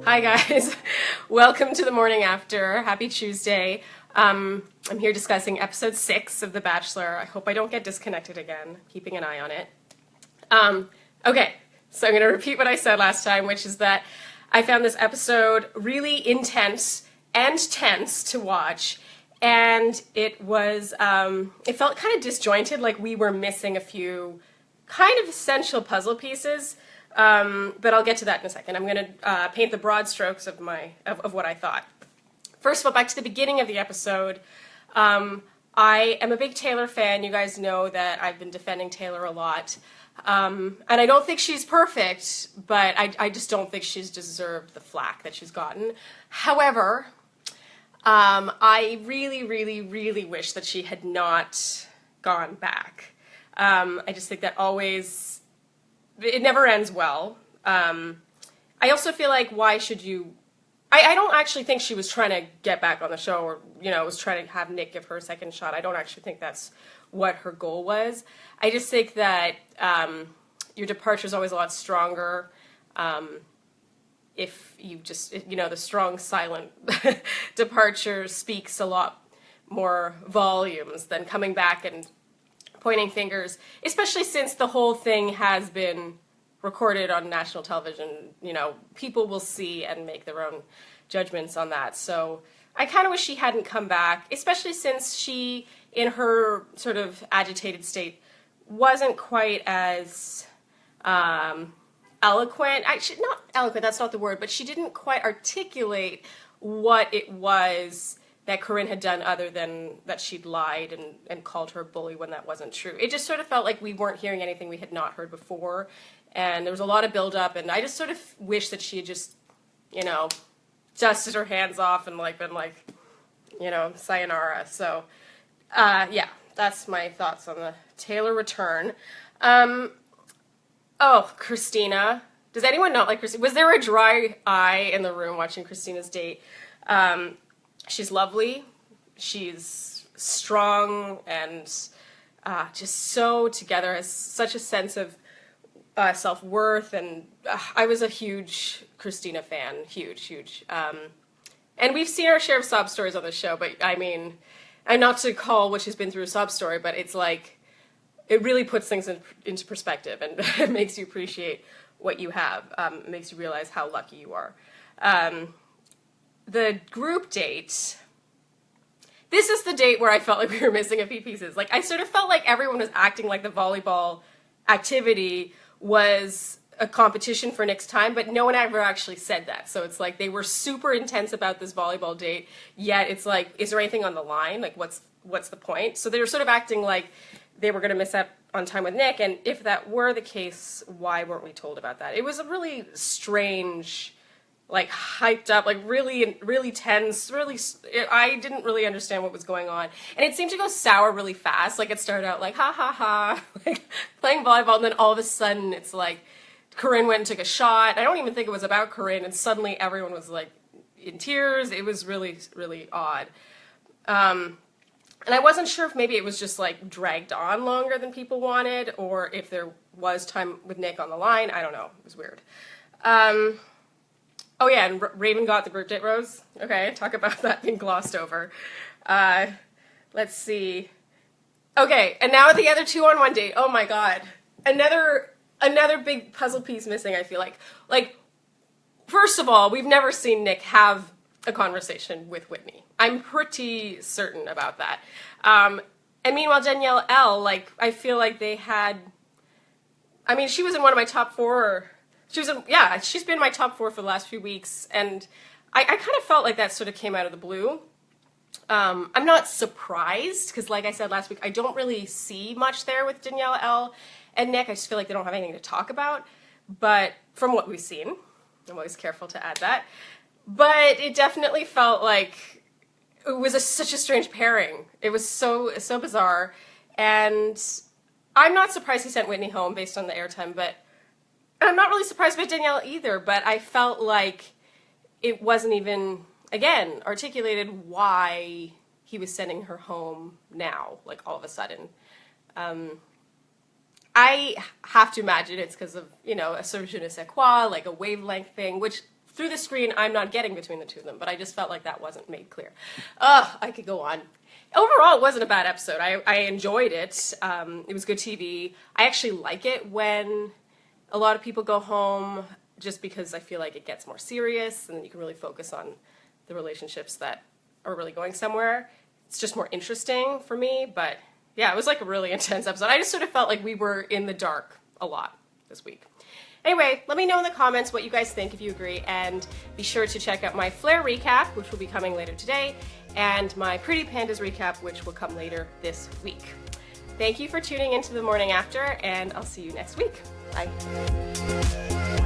Hi guys, welcome to the morning after. Happy Tuesday. I'm here discussing episode 6 of The Bachelor. I hope I don't get disconnected again, keeping an eye on it. Okay, so I'm going to repeat what I said last time, which is that I found this episode really intense and tense to watch, and it was, it felt kind of disjointed, like we were missing a few kind of essential puzzle pieces. But I'll get to that in a second. I'm going to paint the broad strokes of what I thought. First of all, back to the beginning of the episode. I am a big Taylor fan. You guys know that I've been defending Taylor a lot. And I don't think she's perfect, but I just don't think she's deserved the flack that she's gotten. However, I really, really, really wish that she had not gone back. I just think that it never ends well. I also feel like, why should you... I don't actually think she was trying to get back on the show or, was trying to have Nick give her a second shot. I don't actually think that's what her goal was. I just think that your departure is always a lot stronger if you just, the strong, silent departure speaks a lot more volumes than coming back and pointing fingers, especially since the whole thing has been recorded on national television. People will see and make their own judgments on that. So I kind of wish she hadn't come back, especially since she, in her sort of agitated state, wasn't quite as eloquent. Actually, not eloquent, that's not the word, but she didn't quite articulate what it was that Corinne had done, other than that she'd lied and called her a bully when that wasn't true. It just sort of felt like we weren't hearing anything we had not heard before, and there was a lot of build-up, and I just sort of wish that she had just, dusted her hands off and been sayonara. So, yeah, that's my thoughts on the Taylor return. Oh, Christina. Does anyone not like Christina? Was there a dry eye in the room watching Christina's Date? She's lovely, she's strong, and just so together, has such a sense of self-worth, and I was a huge Christina fan, huge. And we've seen our share of sob stories on the show, but I mean, and not to call what she's been through a sob story, but it's like, it really puts things into perspective, and it makes you appreciate what you have. It makes you realize how lucky you are. The group date, this is the date where I felt like we were missing a few pieces. Like, I sort of felt like everyone was acting like the volleyball activity was a competition for Nick's time, but no one ever actually said that. So it's like they were super intense about this volleyball date, yet it's like, is there anything on the line? Like, what's the point? So they were sort of acting like they were going to miss out on time with Nick, and if that were the case, why weren't we told about that? It was a really strange, hyped up, really, really tense, I didn't really understand what was going on. And it seemed to go sour really fast. It started out ha ha ha, playing volleyball, and then all of a sudden it's Corinne went and took a shot. I don't even think it was about Corinne, and suddenly everyone was in tears. It was really, really odd. And I wasn't sure if maybe it was just dragged on longer than people wanted, or if there was time with Nick on the line. I don't know. It was weird. Oh yeah, and Raven got the group date rose. Okay, talk about that being glossed over. Let's see. Okay, and now the other 2-on-1 date. Oh my god. Another big puzzle piece missing, I feel like. First of all, we've never seen Nick have a conversation with Whitney. I'm pretty certain about that. And meanwhile, Danielle L., I feel like they had... I mean, she was in one of my top 4... she's been my top 4 for the last few weeks, and I kind of felt like that sort of came out of the blue. I'm not surprised, because like I said last week, I don't really see much there with Danielle L. and Nick. I just feel like they don't have anything to talk about, but from what we've seen, I'm always careful to add that, but it definitely felt like it was such a strange pairing. It was so bizarre, and I'm not surprised he sent Whitney home based on the airtime, but I'm not really surprised by Danielle either, but I felt like it wasn't even, again, articulated why he was sending her home now, all of a sudden. I have to imagine it's because of, a sort of je ne sais quoi, a wavelength thing, which through the screen, I'm not getting between the two of them, but I just felt like that wasn't made clear. I could go on. Overall, it wasn't a bad episode. I enjoyed it. It was good TV. I actually like it when a lot of people go home, just because I feel like it gets more serious and you can really focus on the relationships that are really going somewhere. It's just more interesting for me, but yeah, it was like a really intense episode. I just sort of felt like we were in the dark a lot this week. Anyway, let me know in the comments what you guys think, if you agree, and be sure to check out my Flare recap, which will be coming later today, and my Pretty Pandas recap, which will come later this week. Thank you for tuning into The Morning After, and I'll see you next week. Bye.